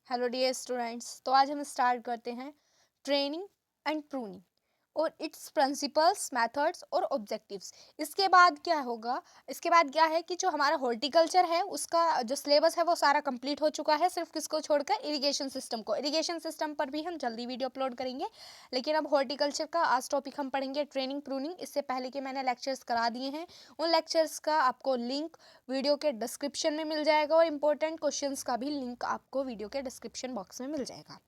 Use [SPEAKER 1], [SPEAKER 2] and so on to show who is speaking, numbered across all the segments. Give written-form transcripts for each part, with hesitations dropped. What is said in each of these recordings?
[SPEAKER 1] Hello dear students. तो आज हम स्टार्ट करते हैं ट्रेनिंग एंड प्रूनिंग और इट्स प्रिंसिपल्स, मेथड्स और ऑब्जेक्टिव्स। इसके बाद क्या होगा, इसके बाद क्या है कि जो हमारा हॉर्टिकल्चर है उसका जो सिलेबस है वो सारा कंप्लीट हो चुका है, सिर्फ किसको छोड़कर इरिगेशन सिस्टम को। इरिगेशन सिस्टम पर भी हम जल्दी वीडियो अपलोड करेंगे, लेकिन अब हॉर्टिकल्चर का आज टॉपिक हम पढ़ेंगे ट्रेनिंग प्रूनिंग। इससे पहले कि मैंने लेक्चर्स करा दिए हैं, उन लेक्चर्स का आपको लिंक वीडियो के डिस्क्रिप्शन में मिल जाएगा और इम्पोर्टेंट क्वेश्चंस का भी लिंक आपको वीडियो के डिस्क्रिप्शन बॉक्स में मिल जाएगा।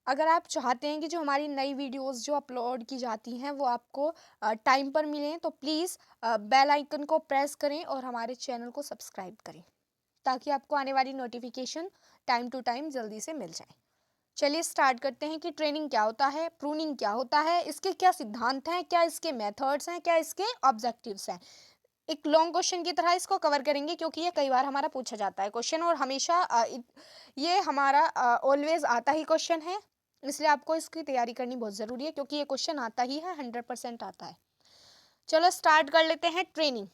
[SPEAKER 1] अगर आप चाहते हैं कि जो हमारी नई वीडियोस जो अपलोड की जाती हैं वो आपको टाइम पर मिलें, तो प्लीज़ बेल आइकन को प्रेस करें और हमारे चैनल को सब्सक्राइब करें ताकि आपको आने वाली नोटिफिकेशन टाइम टू टाइम जल्दी से मिल जाए। चलिए स्टार्ट करते हैं कि ट्रेनिंग क्या होता है, प्रूनिंग क्या होता है, इसके क्या सिद्धांत हैं, क्या इसके मेथड्स हैं, क्या इसके ऑब्जेक्टिव्स हैं। एक लॉन्ग क्वेश्चन की तरह इसको कवर करेंगे क्योंकि ये कई बार हमारा पूछा जाता है क्वेश्चन, और हमेशा ये हमारा ऑलवेज आता ही क्वेश्चन है, इसलिए आपको इसकी तैयारी करनी बहुत ज़रूरी है क्योंकि ये क्वेश्चन आता ही है, 100% आता है। चलो स्टार्ट कर लेते हैं। Training,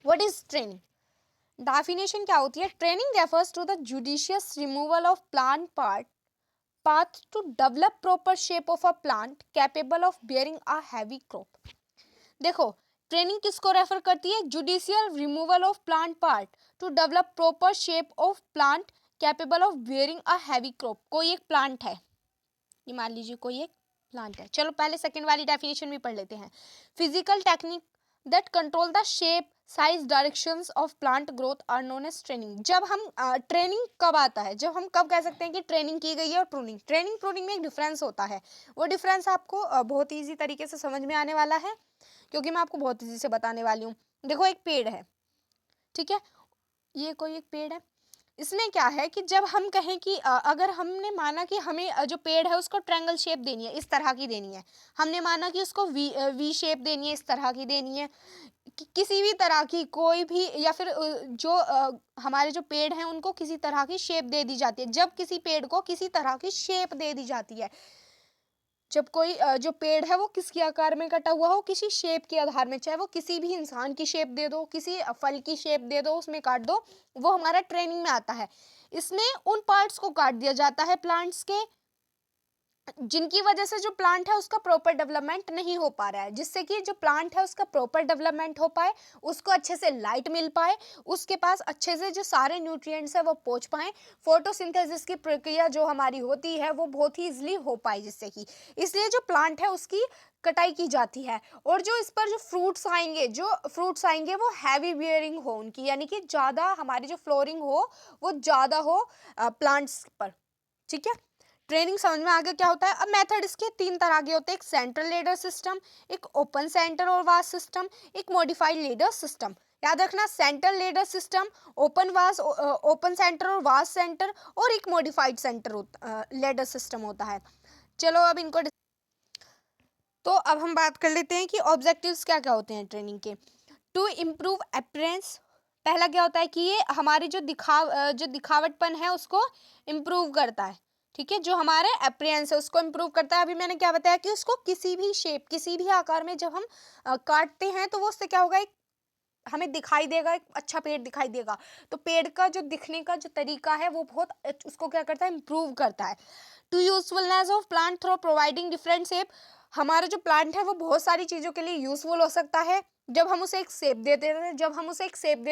[SPEAKER 1] what is training? Definition क्या होती है? Training refers to the judicious removal of plant path to develop proper shape of a plant capable of bearing a heavy crop। देखो, ट्रेनिंग किसको रेफर करती है? Judicial removal of plant part two develop proper shape of plant capable of bearing a heavy crop. कोई एक plant है, ये मान लीजिए कोई एक प्लांट है। चलो पहले सेकंड वाली डेफिनेशन भी पढ़ लेते हैं। Physical technique that control the shape size directions of plant growth are known as training. जब हम ट्रेनिंग कब आता है, जब हम कब कह सकते हैं कि ट्रेनिंग की गई है और प्रूनिंग। ट्रेनिंग प्रूनिंग में एक डिफरेंस होता है, वो डिफरेंस आपको बहुत ईजी तरीके से समझ में आने वाला है क्योंकि मैं आपको बहुत ईजी से बताने वाली हूँ। देखो एक पेड़ है, ठीक है, ये कोई एक पेड़ है। इसमें क्या है कि जब हम कहें कि अगर हमने माना कि हमें जो पेड़ है उसको ट्रायंगल शेप देनी है, इस तरह की देनी है, हमने माना कि उसको वी शेप देनी है, इस तरह की देनी है, किसी भी तरह की कोई भी, या फिर जो हमारे जो पेड़ हैं उनको किसी तरह की शेप दे दी जाती है। जब किसी पेड़ को किसी तरह की शेप दे दी जाती है, जब कोई जो पेड़ है वो किसके आकार में कटा हुआ हो, किसी शेप के आधार में, चाहे वो किसी भी इंसान की शेप दे दो, किसी फल की शेप दे दो, उसमें काट दो, वो हमारा ट्रेनिंग में आता है। इसमें उन पार्ट्स को काट दिया जाता है प्लांट्स के जिनकी वजह से जो प्लांट है उसका प्रॉपर डेवलपमेंट नहीं हो पा रहा है, जिससे कि जो प्लांट है उसका प्रॉपर डेवलपमेंट हो पाए, उसको अच्छे से लाइट मिल पाए, उसके पास अच्छे से जो सारे न्यूट्रिएंट्स है वो पहुंच पाए, फोटोसिंथेसिस की प्रक्रिया जो हमारी होती है वो बहुत ही इजीली हो पाए, जिससे कि इसलिए जो प्लांट है उसकी कटाई की जाती है। और जो इस पर जो फ्रूट्स आएंगे वो हैवी बियरिंग हो उनकी, यानी कि ज़्यादा हमारी जो फ्लोरिंग हो वो ज़्यादा हो प्लांट्स पर। ठीक है, ट्रेनिंग समझ में आ गया क्या होता है। अब मेथड इसके तीन तरह के होते हैं, एक सेंट्रल लेडर सिस्टम, एक ओपन सेंटर और वास सिस्टम, एक मॉडिफाइड लेडर सिस्टम। याद रखना, central leader system, open centre और वास सेंटर, और एक मॉडिफाइड सेंटर लेडर सिस्टम होता है। चलो अब इनको तो अब हम बात कर लेते हैं कि ऑब्जेक्टिव्स क्या क्या होते हैं ट्रेनिंग के। टू इम्प्रूव अपीयरेंस, पहला क्या होता है कि ये हमारी जो दिखावटपन है उसको इम्प्रूव करता है। ठीक है, जो हमारे अपीयरेंस है उसको इम्प्रूव करता है। अभी मैंने क्या बताया कि उसको किसी भी शेप, किसी भी आकार में जब हम काटते हैं तो वो उससे क्या होगा, एक हमें दिखाई देगा, एक अच्छा पेड़ दिखाई देगा। तो पेड़ का जो दिखने का जो तरीका है वो बहुत उसको क्या करता है, इम्प्रूव करता है। To usefulness of plant through providing different shape, हमारा जो प्लांट है वो बहुत सारी चीज़ों के लिए यूजफुल हो सकता है। जब हम उसे एक शेप दे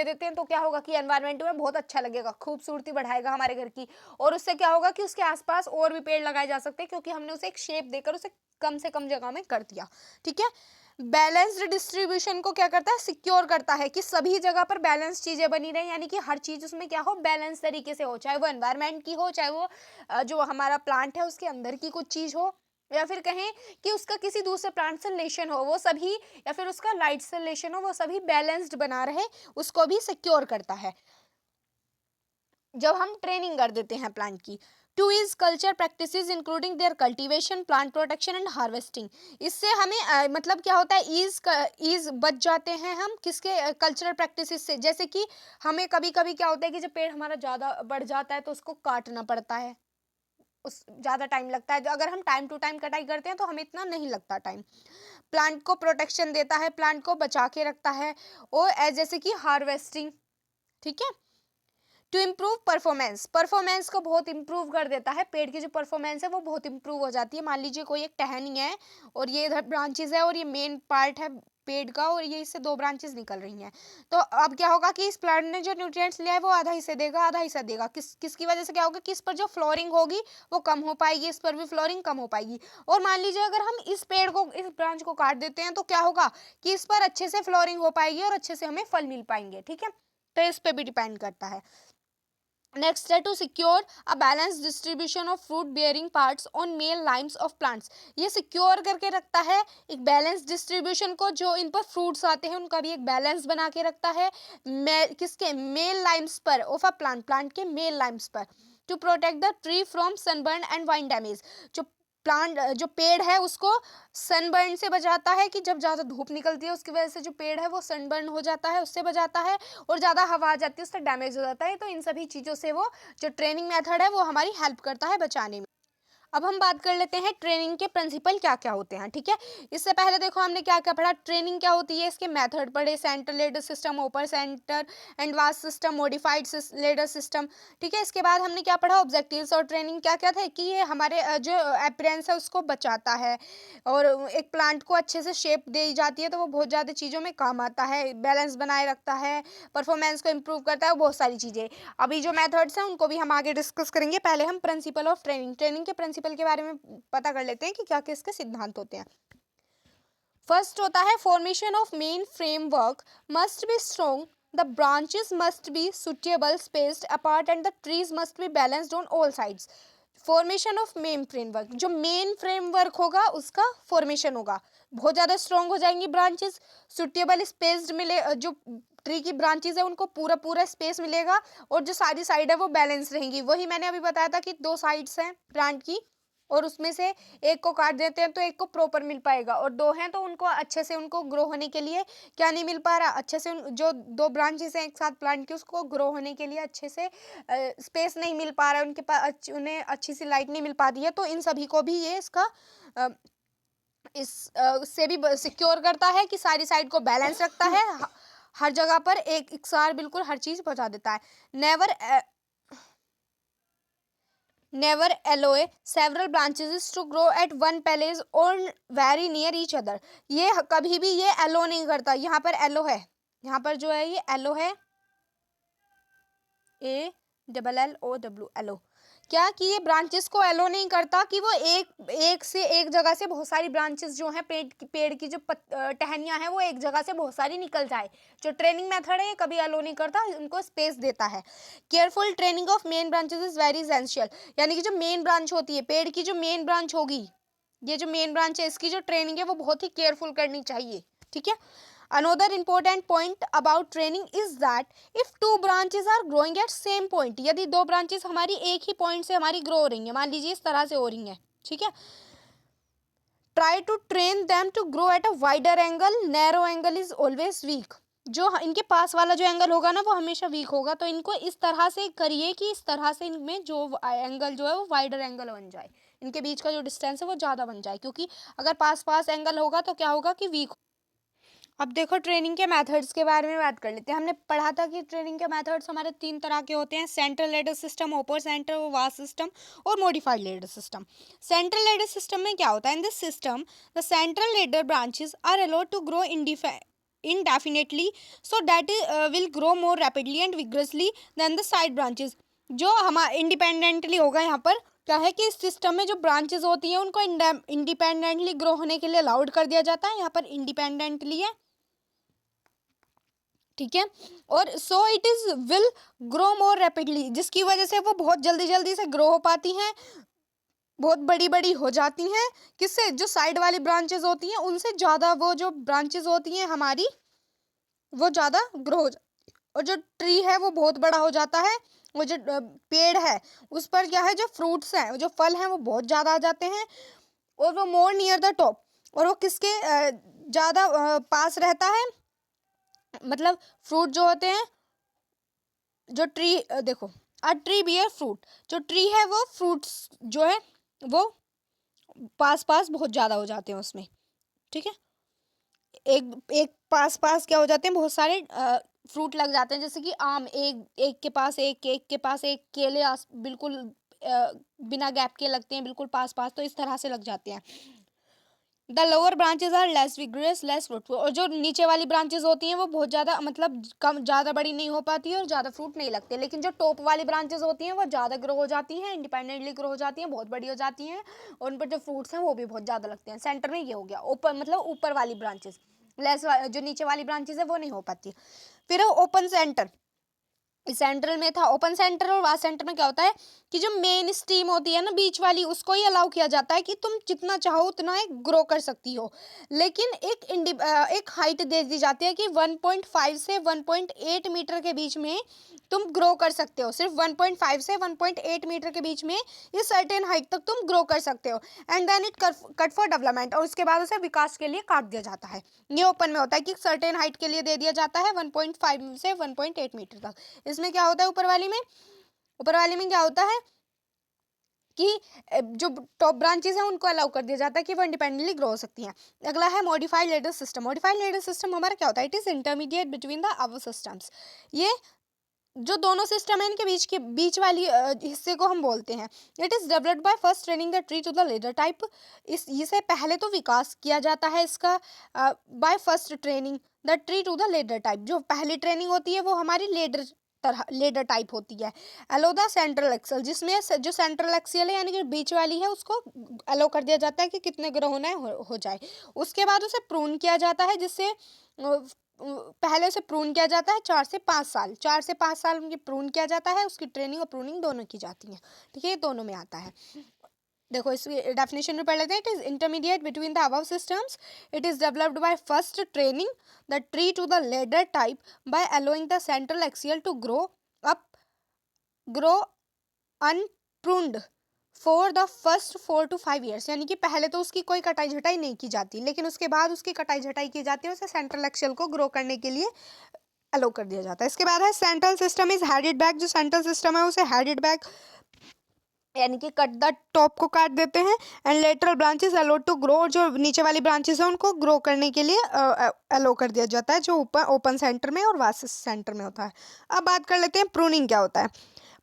[SPEAKER 1] देते हैं, तो क्या होगा कि एनवायरनमेंट में बहुत अच्छा लगेगा, खूबसूरती बढ़ाएगा हमारे घर की, और उससे क्या होगा कि उसके आसपास और भी पेड़ लगाए जा सकते हैं क्योंकि हमने उसे एक शेप देकर उसे कम से कम जगह में कर दिया। ठीक है, बैलेंस्ड डिस्ट्रीब्यूशन को क्या करता है, सिक्योर करता है कि सभी जगह पर बैलेंस चीजें बनी रहे, यानी कि हर चीज उसमें क्या हो, बैलेंस तरीके से हो, चाहे वो एनवायरनमेंट की हो, चाहे वो जो हमारा प्लांट है उसके अंदर की कुछ चीज हो, या फिर कहें कि उसका किसी दूसरे प्लांट से रिलेशन हो, वो सभी, या फिर उसका लाइट से रिलेशन हो, वो सभी बैलेंस्ड बना रहे, उसको भी सिक्योर करता है जब हम ट्रेनिंग कर देते हैं प्लांट की। Two is culture practices including there cultivation, plant protection and harvesting, इससे हमें मतलब क्या होता है, ईज बच जाते हैं हम किसके, कल्चरल प्रैक्टिसेस से। जैसे कि हमें कभी कभी क्या होता है कि जब पेड़ हमारा ज़्यादा बढ़ जाता है तो उसको काटना पड़ता है, उस ज़्यादा टाइम लगता है। अगर हम टाइम टू टाइम कटाई करते हैं तो हमें इतना नहीं लगता टाइम। प्लांट को प्रोटेक्शन देता है, प्लांट को बचा के रखता है, और जैसे कि हार्वेस्टिंग। ठीक है, टू इम्प्रूव परफॉर्मेंस, परफॉर्मेंस को बहुत इम्प्रूव कर देता है, पेड़ की जो परफॉर्मेंस है वो बहुत इम्प्रूव हो जाती है। मान लीजिए कोई एक टहनी है और ये इधर ब्रांचेस है और ये मेन पार्ट है पेड़ का और ये इससे दो ब्रांचेस निकल रही हैं, तो अब क्या होगा कि इस प्लांट ने जो न्यूट्रिएंट्स लिया है वो आधा हिस्सा देगा आधा हिस्सा देगा। किसकी वजह से क्या होगा कि इस पर जो फ्लोरिंग होगी वो कम हो पाएगी, इस पर भी फ्लोरिंग कम हो पाएगी। और मान लीजिए अगर हम इस पेड़ को, इस ब्रांच को काट देते हैं तो क्या होगा कि इस पर अच्छे से फ्लोरिंग हो पाएगी और अच्छे से हमें फल मिल पाएंगे। ठीक है, तो इस पे भी डिपेंड करता है। नेक्स्ट है to secure a balance distribution of fruit bearing parts on main limbs of plants. ये सिक्योर करके रखता है एक बैलेंस डिस्ट्रीब्यूशन को, जो इन पर फ्रूट्स आते हैं उनका भी एक बैलेंस बना के रखता है किसके मेल लाइम्स पर ऑफ अ प्लांट, प्लांट के मेल लाइम्स पर। To protect the tree from sunburn and wind damage, जो प्लांट जो पेड़ है उसको सनबर्न से बचाता है, कि जब ज़्यादा धूप निकलती है उसकी वजह से जो पेड़ है वो सनबर्न हो जाता है, उससे बचाता है। और ज़्यादा हवा आ जाती है उससे डैमेज हो जाता है। तो इन सभी चीज़ों से वो जो ट्रेनिंग मेथड है वो हमारी हेल्प करता है बचाने में। अब हम बात कर लेते हैं ट्रेनिंग के प्रिंसिपल क्या क्या होते हैं। ठीक है, इससे पहले देखो हमने क्या क्या पढ़ा, ट्रेनिंग क्या होती है, इसके मेथड पढ़े, centre ladder system, open centre and vast system, modified leader system. ठीक है, इसके बाद हमने क्या पढ़ा, ऑब्जेक्टिव्स और ट्रेनिंग क्या क्या थे, कि ये हमारे जो अपीयरेंस है उसको बचाता है और एक प्लांट को अच्छे से शेप दी जाती है तो वो बहुत ज़्यादा चीज़ों में काम आता है, बैलेंस बनाए रखता है, परफॉर्मेंस को इम्प्रूव करता है, बहुत सारी चीज़ें। अभी जो मेथड्स हैं उनको भी हम आगे डिस्कस करेंगे। पहले हम प्रिंसिपल ऑफ ट्रेनिंग, ट्रेनिंग के प्रिंसिपल के बारे में पता कर लेते हैं कि क्या क्या इसके सिद्धांत होते हैं। फर्स्ट होता है formation of main framework must be strong, the branches must be suitable spaced apart and the trees must be balanced on all sides. Formation of main framework, जो मेन फ्रेमवर्क होगा उसका फॉर्मेशन होगा, बहुत ज़्यादा strong हो जाएंगी branches, suitable spaced मिले, जो ट्री की ब्रांचेस है उनको पूरा पूरा स्पेस मिलेगा और जो सारी साइड है वो बैलेंस रहेंगी। वही मैंने अभी बताया था कि दो साइड्स हैं प्लांट की और उसमें से एक को काट देते हैं तो एक को प्रॉपर मिल पाएगा, और दो हैं तो उनको अच्छे से उनको ग्रो होने के लिए क्या नहीं मिल पा रहा, अच्छे से जो दो ब्रांचेस हैं एक साथ प्लांट की उसको ग्रो होने के लिए अच्छे से स्पेस नहीं मिल पा रहा है, उनके पास उन्हें अच्छी सी लाइट नहीं मिल पाती है। तो इन सभी को भी ये इसका अ, इससे भी सिक्योर करता है कि सारी साइड को बैलेंस रखता है, हर जगह पर एक इकसार बिल्कुल हर चीज़ पहुंचा देता है। Never never allow several branches to grow at one place or very near each other। ये कभी भी ये allow नहीं करता, यहाँ पर allow है, यहाँ पर जो है ये allow है, ALLOW allow, क्या कि ये ब्रांचेस को एलो नहीं करता कि वो एक जगह से बहुत सारी ब्रांचेस जो हैं पेड़ की जो टहनियाँ हैं वो एक जगह से बहुत सारी निकल जाए। जो ट्रेनिंग मेथड है ये कभी एलो नहीं करता, उनको स्पेस देता है। Careful training of main branches is very essential, यानी कि जो मेन ब्रांच होती है पेड़ की, जो मेन ब्रांच होगी, ये जो मेन ब्रांच है इसकी जो ट्रेनिंग है वो बहुत ही केयरफुल करनी चाहिए। ठीक है, another important point about training is that if two branches are growing at same point, यदि दो branches हमारी एक ही point से हमारी grow हो रही हैं, मान लीजिए इस तरह से हो रही हैं, ठीक है, try to train them to grow at a wider angle, narrow angle is always weak। जो इनके पास वाला जो एंगल होगा ना वो हमेशा वीक होगा, तो इनको इस तरह से करिए कि इस तरह से इनमें जो एंगल जो है वो वाइडर एंगल बन जाए, इनके बीच का जो डिस्टेंस है वो ज़्यादा बन जाए, क्योंकि अगर पास पास एंगल होगा तो क्या होगा कि वीक। अब देखो ट्रेनिंग के मेथड्स के बारे में बात कर लेते हैं। हमने पढ़ा था कि ट्रेनिंग के मेथड्स हमारे तीन तरह के होते हैं, central leader system, open centre vase system और modified leader system. Central leader system में क्या होता है, in this system the central leader branches are allowed to grow indefinitely so that will grow more rapidly and vigorously than the side branches। जो हमारा independently होगा, यहाँ पर क्या है कि इस सिस्टम में जो ब्रांचेस होती हैं उनको इंडिपेंडेंटली ग्रो होने के लिए अलाउड कर दिया जाता है, यहाँ पर इंडिपेंडेंटली है, ठीक है, और so it is will grow more rapidly, जिसकी वजह से वो बहुत जल्दी जल्दी से ग्रो हो पाती हैं, बहुत बड़ी बड़ी हो जाती हैं, किससे, जो साइड वाली ब्रांचेस होती हैं उनसे ज़्यादा वो जो ब्रांचेस होती हैं हमारी वो ज़्यादा ग्रो हो और जो ट्री है वो बहुत बड़ा हो जाता है, वो जो पेड़ है उस पर क्या है, जो फ्रूट्स हैं जो फल हैं वो बहुत ज़्यादा आ जाते हैं, और वो मोर नियर द टॉप, और वो किसके ज़्यादा पास रहता है, मतलब फ्रूट जो होते हैं, जो ट्री देखो अ ट्री बियर फ्रूट, जो ट्री है वो फ्रूट्स जो है वो पास पास बहुत ज़्यादा हो जाते हैं उसमें, ठीक है, एक एक पास पास क्या हो जाते हैं, बहुत सारे फ्रूट लग जाते हैं, जैसे कि आम, एक एक के पास एक के पास एक, केले बिल्कुल बिना गैप के लगते हैं, बिल्कुल पास पास, तो इस तरह से लग जाते हैं। The lower branches are less vigorous less fruitful, और जो नीचे वाली ब्रांचेज होती हैं वो बहुत ज़्यादा मतलब कम, ज़्यादा बड़ी नहीं हो पाती है और ज़्यादा फ्रूट नहीं लगते, लेकिन जो टॉप वाली ब्रांचेज होती हैं वो ज़्यादा ग्रो हो जाती हैं, इंडिपेंडेंटली ग्रो हो जाती हैं, बहुत बड़ी हो जाती हैं, और उन पर जो फ्रूट्स हैं वो भी बहुत ज़्यादा लगते हैं। सेंटर में ये हो गया ऊपर, मतलब ऊपर वाली ब्रांचेज, लेस जो नीचे वाली ब्रांचेज है वो नहीं हो पाती। फिर ओपन सेंटर, सेंट्रल में था ओपन सेंटर, और वास्ट सेंटर में क्या होता है कि जो मेन स्ट्रीम होती है ना बीच वाली, उसको ही अलाउ किया जाता है कि तुम जितना चाहो उतना एक ग्रो कर सकती हो, लेकिन एक हाइट दे दी जाती है कि 1.5 से 1.8 मीटर के बीच में तुम ग्रो कर सकते हो, सिर्फ 1.5 से 1.8 मीटर के बीच में ये सर्टेन हाइट तक तुम ग्रो कर सकते हो। And then it cut for development, और उसके बाद उसे विकास के लिए काट दिया जाता है। ये ओपन में होता है कि सर्टेन हाइट के लिए दे दिया जाता है 1.5 से 1.8 मीटर तक। इसमें क्या होता है ऊपर वाली में क्या होता है कि जो टॉप ब्रांचेस हैं उनको अलाउ कर दिया जाता है कि वो इंडिपेंडेंटली ग्रो हो सकती हैं। अगला है modified leader system. Modified leader system हमारा क्या होता है, it is intermediate between the above systems. ये जो दोनों सिस्टम है इनके बीच वाली हिस्से को हम बोलते हैं। It is developed by first training the tree to the leader type. इसे पहले तो विकास किया जाता है इसका by first training the tree to the leader type. जो पहली ट्रेनिंग होती है वो हमारी लेडर टाइप होती है। अलो द सेंट्रल एक्सल, जिसमें जो सेंट्रल एक्सियल है यानी कि बीच वाली है उसको अलो कर दिया जाता है कि कितने ग्रो होना है हो जाए। उसके बाद उसे प्रून किया जाता है, जिससे पहले से प्रून किया जाता है 4 से 5 साल उनकी प्रून किया जाता है, उसकी ट्रेनिंग और प्रूनिंग दोनों की जाती है। ठीक है, ये दोनों में आता है। देखो इसकी डेफिनेशन में पढ़ लेते हैं। It is intermediate between the above systems. It is developed by first training the tree to the leader type by allowing the central axial to grow unpruned for the first 4 to 5 years. यानी कि पहले तो उसकी कोई कटाई झटाई नहीं की जाती, लेकिन उसके बाद उसकी कटाई झटाई की जाती है, उसे सेंट्रल एक्सियल को ग्रो करने के लिए अलो कर दिया जाता है। इसके बाद है central system is headed back. जो सेंट्रल सिस्टम है उसे हेडेड बैक यानी कि कट द टॉप को काट देते हैं। And lateral branches allow to grow, जो नीचे वाली ब्रांचेस हैं उनको ग्रो करने के लिए अलो कर दिया जाता है, जो ऊपर ओपन सेंटर में और वास्ट सेंटर में होता है। अब बात कर लेते हैं प्रूनिंग क्या होता है।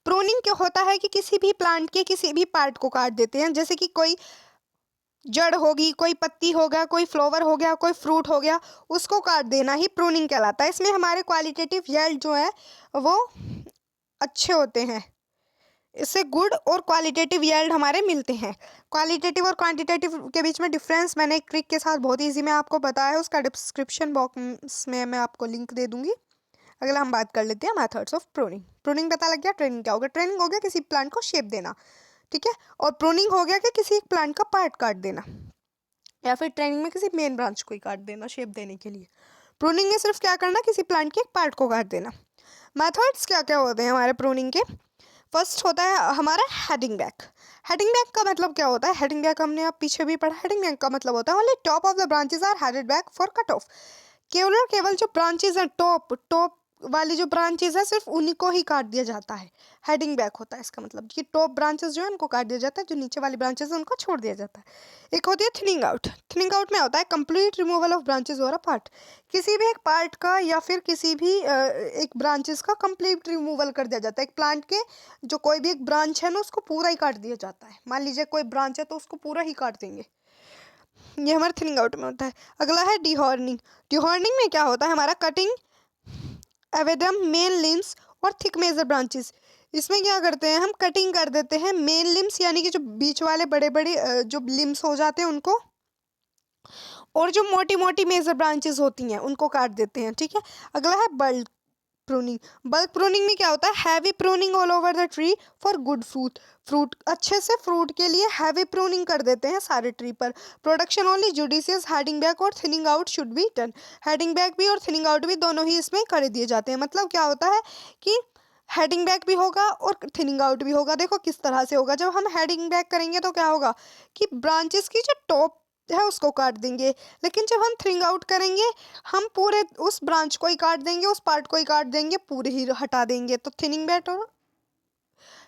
[SPEAKER 1] प्रूनिंग क्या होता है कि किसी भी प्लांट के किसी भी पार्ट को काट देते हैं, जैसे कि कोई जड़ होगी, कोई पत्ती हो गया, कोई फ्लावर हो गया, कोई फ्रूट हो गया, उसको काट देना ही प्रूनिंग कहलाता है। इसमें हमारे क्वालिटेटिव यील्ड जो है वो अच्छे होते हैं, इससे गुड और क्वालिटेटिव यील्ड हमारे मिलते हैं। क्वालिटेटिव और क्वांटिटेटिव के बीच में डिफरेंस मैंने एक ट्रिक के साथ बहुत ईजी में आपको बताया है, उसका डिस्क्रिप्शन बॉक्स में मैं आपको लिंक दे दूंगी। अगला हम बात कर लेते हैं मेथड्स ऑफ प्रूनिंग। प्रूनिंग पता लग गया। ट्रेनिंग क्या होगा? ट्रेनिंग हो गया किसी प्लांट को शेप देना, ठीक है, और प्रूनिंग हो गया कि किसी एक प्लांट का पार्ट काट देना, या फिर ट्रेनिंग में किसी मेन ब्रांच को ही काट देना शेप देने के लिए। प्रूनिंग में सिर्फ क्या करना, किसी प्लांट के एक पार्ट को काट देना। मेथड्स क्या क्या होते हैं हमारे प्रूनिंग के? फर्स्ट होता है हमारा हेडिंग बैक। हेडिंग बैक का मतलब क्या होता है? हेडिंग बैक हमने आप पीछे भी पढ़ा। हेडिंग बैक का मतलब होता है only top of the branches are headed back for cut off. केवल जो ब्रांचेस हैं टॉप वाली जो ब्रांचेस है सिर्फ उन्हीं को ही काट दिया जाता है। हेडिंग बैक होता है इसका मतलब कि टॉप ब्रांचेस जो है उनको काट दिया जाता है, जो नीचे वाली ब्रांचेस है उनको छोड़ दिया जाता है। एक होती है थिनिंग आउट। थिनिंग आउट में होता है कंप्लीट रिमूवल ऑफ ब्रांचेस और अ पार्ट। किसी भी एक पार्ट का या फिर किसी भी एक ब्रांचेस का कंप्लीट रिमूवल कर दिया जाता है। एक प्लांट के जो कोई भी एक ब्रांच है ना उसको पूरा ही काट दिया जाता है। मान लीजिए कोई ब्रांच है तो उसको पूरा ही काट देंगे, ये हमारे थिनिंग आउट में होता है। अगला है डिहॉर्निंग। डिहॉर्निंग में क्या होता है हमारा कटिंग एवेडम मेन लिम्स और थिक मेजर ब्रांचेस। इसमें क्या करते हैं हम, कटिंग कर देते हैं मेन लिम्स यानी कि जो बीच वाले बड़े बड़े जो लिम्स हो जाते हैं उनको, और जो मोटी मोटी मेजर ब्रांचेस होती हैं उनको काट देते हैं, ठीक है। अगला है बल्क प्रूनिंग। बल्क प्रूनिंग में क्या होता है, heavy pruning all over the tree for good fruit अच्छे से फ्रूट के लिए हैवी प्रूनिंग कर देते हैं सारे ट्री पर। Production only judicious heading back और thinning out should be done. Heading back भी और थिनिंग आउट भी दोनों ही इसमें कर दिए जाते हैं। मतलब क्या होता है कि हेडिंग बैक भी होगा और थिनिंग आउट भी होगा। देखो किस तरह से होगा, जब हम हेडिंग बैक करेंगे तो क्या होगा कि ब्रांचेस की जो टॉप है उसको काट देंगे, लेकिन जब हम थिनिंग आउट करेंगे हम पूरे उस ब्रांच को ही काट देंगे, उस पार्ट को ही काट देंगे, पूरे ही हटा देंगे। तो थिनिंग बैक और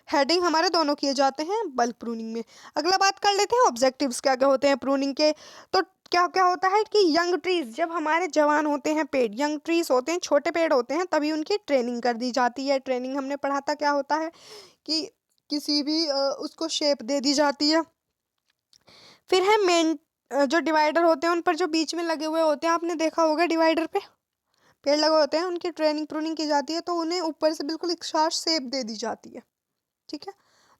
[SPEAKER 1] हेडिंग हमारे दोनों किए जाते हैं बल्क प्रूनिंग में। अगला बात कर लेते हैं ऑब्जेक्टिव्स क्या क्या होते हैं प्रूनिंग के। तो
[SPEAKER 2] क्या क्या होता है कि यंग ट्रीज, जब हमारे जवान होते हैं पेड़, यंग ट्रीज होते हैं, छोटे पेड़ होते हैं, तभी उनकी ट्रेनिंग कर दी जाती है। ट्रेनिंग हमने पढ़ा था क्या होता है कि किसी भी उसको शेप दे दी जाती है। फिर है मेन, जो डिवाइडर होते हैं उन पर जो बीच में लगे हुए होते हैं, आपने देखा होगा डिवाइडर पे पेड़ लगे होते हैं, उनकी ट्रेनिंग प्रूनिंग की जाती है, तो उन्हें ऊपर से बिल्कुल एक शार्प शेप दे दी जाती है। ठीक है,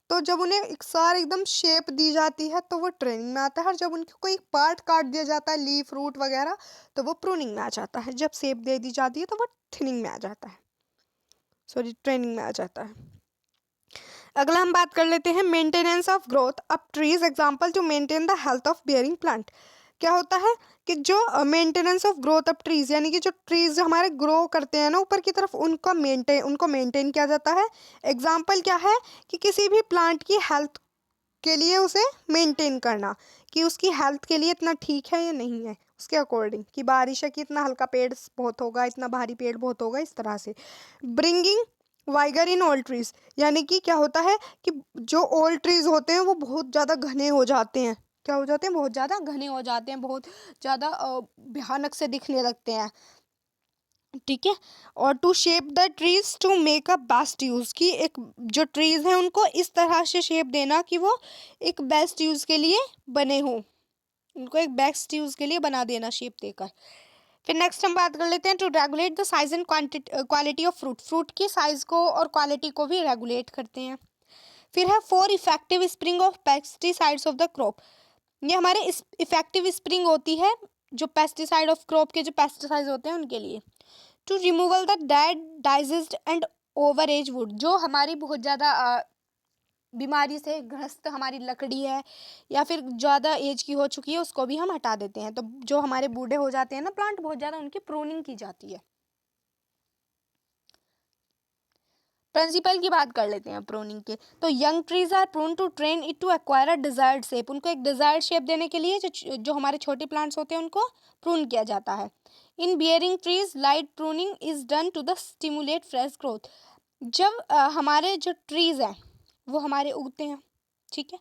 [SPEAKER 2] तो जब उन्हें इकसार एकदम शेप दी जाती है तो वो ट्रेनिंग में आता है, और जब उनके कोई पार्ट काट दिया जाता है, लीफ रूट वगैरह, तो वो प्रूनिंग में आ जाता है। जब शेप दे दी जाती है तो वो थिनिंग में आ जाता है, सॉरी ट्रेनिंग में आ जाता है। अगला हम बात कर लेते हैं maintenance of growth of trees, example to maintain the health of bearing plant. क्या होता है कि जो maintenance of growth of trees, यानी कि जो ट्रीज हमारे ग्रो करते हैं ना ऊपर की तरफ, उनको मेंटेन किया जाता है। एग्जांपल क्या है कि किसी भी प्लांट की हेल्थ के लिए उसे मेंटेन करना, कि उसकी हेल्थ के लिए इतना ठीक है या नहीं है, उसके अकॉर्डिंग, कि बारिश है कि इतना हल्का पेड़ बहुत होगा, इतना भारी पेड़ बहुत होगा, इस तरह से। Bringing vigour in old trees, यानी कि क्या होता है कि जो ओल्ड ट्रीज होते हैं वो बहुत ज़्यादा घने हो जाते हैं। क्या हो जाते हैं? बहुत ज़्यादा घने हो जाते हैं, बहुत ज़्यादा भयानक से दिखने लगते हैं। ठीक है, और to shape the trees to make a best use, की एक जो ट्रीज हैं उनको इस तरह से शेप देना कि वो एक बेस्ट यूज़ के लिए बने हों, उनको एक बेस्ट यूज़ के लिए बना देना शेप देकर। फिर नेक्स्ट हम बात कर लेते हैं to regulate the size and quality of fruit, fruit की साइज को और क्वालिटी को भी रेगुलेट करते हैं। फिर है for effective spring of pesticides of the crop, ये हमारे इफेक्टिव स्प्रिंग होती है जो पेस्टिसाइड ऑफ क्रॉप के जो पेस्टिसाइड होते हैं उनके लिए। To removal the dead diseased and over age wood, जो हमारी बहुत ज़्यादा बीमारी से ग्रस्त हमारी लकड़ी है या फिर ज़्यादा एज की हो चुकी है, उसको भी हम हटा देते हैं। तो जो हमारे बूढ़े हो जाते हैं ना प्लांट, बहुत ज़्यादा उनकी प्रूनिंग की जाती है। प्रिंसिपल की बात कर लेते हैं प्रूनिंग के। तो young trees are prune to train it to acquire a desired shape, उनको एक डिजायर्ड शेप देने के लिए जो हमारे छोटे प्लांट्स होते हैं उनको प्रून किया जाता है। In bearing trees light pruning is done to the stimulate fresh growth, जब हमारे जो ट्रीज हैं वो हमारे उगते हैं, ठीक है,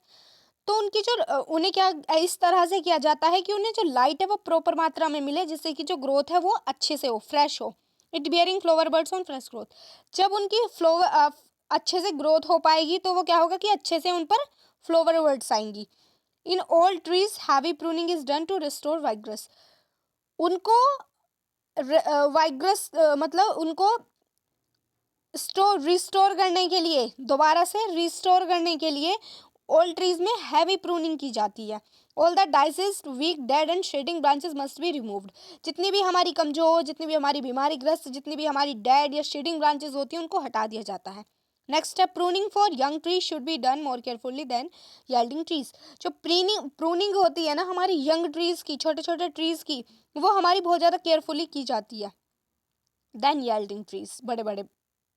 [SPEAKER 2] तो उनकी जो उन्हें क्या इस तरह से किया जाता है कि उन्हें जो लाइट है वो प्रॉपर मात्रा में मिले, जिससे कि जो ग्रोथ है वो अच्छे से हो, फ्रेश हो। It bearing flower birds on fresh growth, जब उनकी फ्लावर अच्छे से ग्रोथ हो पाएगी तो वो क्या होगा कि अच्छे से उन पर फ्लावर बर्ड्स आएंगी। In all trees heavy pruning is done to restore vigorous, उनको वाइग्रस मतलब उनको रिस्टोर करने के लिए, दोबारा से रिस्टोर करने के लिए ओल्ड ट्रीज में हैवी प्रूनिंग की जाती है। All the diseased weak dead and shading branches must be removed, जितनी भी हमारी कमजोर, जितनी भी हमारी बीमारीग्रस्त, जितनी भी हमारी डेड या शेडिंग ब्रांचेस होती हैं उनको हटा दिया जाता है। Next step, pruning for young trees should be done more carefully than yielding trees, जो प्रूनिंग होती है ना हमारी यंग ट्रीज की, छोटे छोटे ट्रीज की, वो हमारी बहुत ज़्यादा केयरफुली की जाती है देन येल्डिंग ट्रीज, बड़े बड़े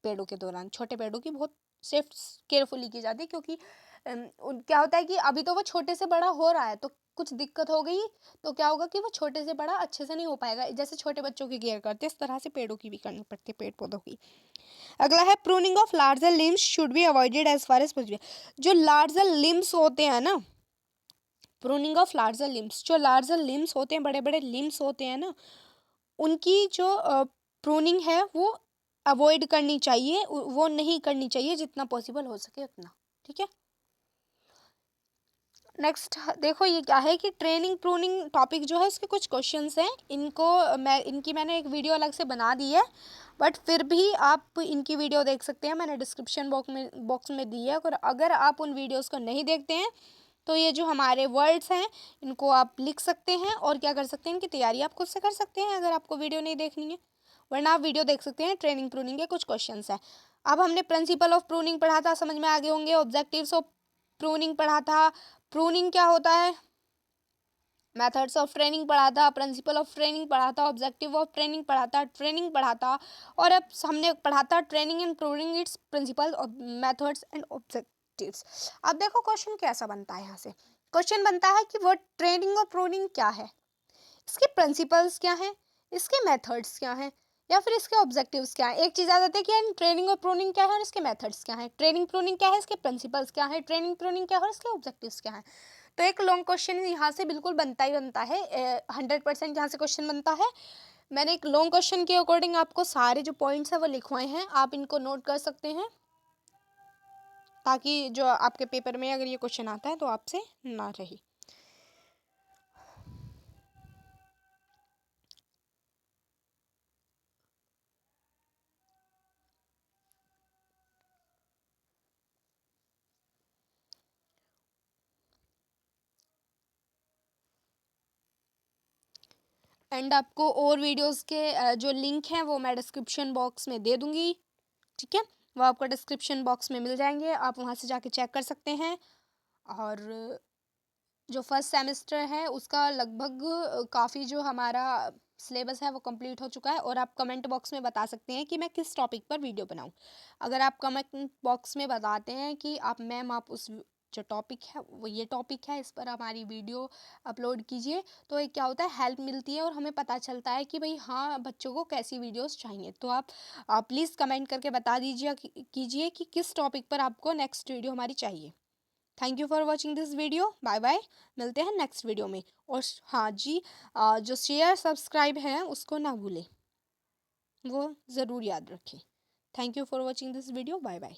[SPEAKER 2] पेड़ों के दौरान छोटे पेड़ों की बहुत सेफ केयरफुली की जाती है, क्योंकि क्या होता है कि अभी तो वो छोटे से बड़ा हो रहा है, तो कुछ दिक्कत हो गई तो क्या होगा कि वो छोटे से बड़ा अच्छे से नहीं हो पाएगा। जैसे छोटे बच्चों की केयर करते हैं इस तरह से पेड़ों की भी करनी पड़ती है, पेड़ पौधों की। अगला है pruning of larger limbs should be avoided as far as possible, जो लार्जर लिम्स होते हैं ना, प्रूनिंग ऑफ लार्जर लिम्स, जो लार्जर लिम्स होते हैं, बड़े बड़े लिम्स होते हैं ना, उनकी जो प्रूनिंग है वो अवॉइड करनी चाहिए, वो नहीं करनी चाहिए, जितना पॉसिबल हो सके उतना। ठीक है, नेक्स्ट देखो ये क्या है कि ट्रेनिंग प्रूनिंग टॉपिक जो है उसके कुछ क्वेश्चंस हैं, मैंने एक वीडियो अलग से बना दी है, बट फिर भी आप इनकी वीडियो देख सकते हैं, मैंने डिस्क्रिप्शन बॉक्स में दी है। और अगर आप उन वीडियोस को नहीं देखते हैं तो ये जो हमारे वर्ड्स हैं इनको आप लिख सकते हैं और क्या कर सकते हैं, इनकी तैयारी आप खुद से कर सकते हैं अगर आपको वीडियो नहीं देखनी है, वरना आप वीडियो देख सकते हैं। ट्रेनिंग प्रूनिंग के कुछ क्वेश्चंस हैं। अब हमने प्रिंसिपल ऑफ प्रूनिंग पढ़ा था, समझ में आ गए होंगे। ऑब्जेक्टिव्स ऑफ प्रूनिंग पढ़ा था, प्रूनिंग क्या होता है, मेथड्स ऑफ ट्रेनिंग पढ़ा था, प्रिंसिपल ऑफ ट्रेनिंग पढ़ा था, ऑब्जेक्टिव ऑफ ट्रेनिंग पढ़ा था, ट्रेनिंग पढ़ा था, और अब हमने पढ़ा था training and pruning its principle, methods and objectives. अब देखो क्वेश्चन कैसा बनता है, यहाँ से क्वेश्चन बनता है कि वो ट्रेनिंग और प्रूनिंग क्या है, इसके प्रिंसिपल्स क्या हैं, इसके मेथड्स क्या हैं, या फिर इसके ऑब्जेक्टिव्स क्या हैं। एक चीज़ आ जाती है कि ट्रेनिंग और प्रूनिंग क्या है और इसके मेथड्स क्या हैं, ट्रेनिंग प्रूनिंग क्या है, इसके प्रिंसिपल्स क्या है, ट्रेनिंग प्रूनिंग क्या है और इसके ऑब्जेक्टिव्स क्या हैं।
[SPEAKER 1] तो एक लॉन्ग क्वेश्चन यहाँ से बिल्कुल बनता ही बनता है, 100% यहाँ से क्वेश्चन बनता है। मैंने एक लॉन्ग क्वेश्चन के अकॉर्डिंग आपको सारे जो पॉइंट्स हैं वो लिखवाए हैं, आप इनको नोट कर सकते हैं, ताकि जो आपके पेपर में अगर ये क्वेश्चन आता है तो आपसे ना रहे। एंड आपको और वीडियोस के जो लिंक हैं वो मैं डिस्क्रिप्शन बॉक्स में दे दूँगी, ठीक है? वो आपको डिस्क्रिप्शन बॉक्स में मिल जाएँगे, आप वहाँ से जाके चेक कर सकते हैं। और जो फर्स्ट सेमेस्टर है उसका लगभग काफ़ी जो हमारा सिलेबस है वो कंप्लीट हो चुका है, और आप कमेंट बॉक्स में बता सकते हैं कि मैं किस टॉपिक पर वीडियो बनाऊँ। अगर आप कमेंट बॉक्स में बताते हैं कि आप मैम आप उस जो टॉपिक है वो ये टॉपिक है, इस पर हमारी वीडियो अपलोड कीजिए, तो एक क्या होता है, हेल्प मिलती है और हमें पता चलता है कि भाई हाँ बच्चों को कैसी वीडियोस चाहिए। तो आप प्लीज़ कमेंट करके बता दीजिए कीजिए कि किस टॉपिक पर आपको नेक्स्ट वीडियो हमारी चाहिए। Thank you for watching this video, bye bye, मिलते हैं नेक्स्ट वीडियो में। और हाँ जी, जो शेयर सब्सक्राइब है उसको ना भूलें, वो ज़रूर याद रखें। Thank you for watching this video, bye bye.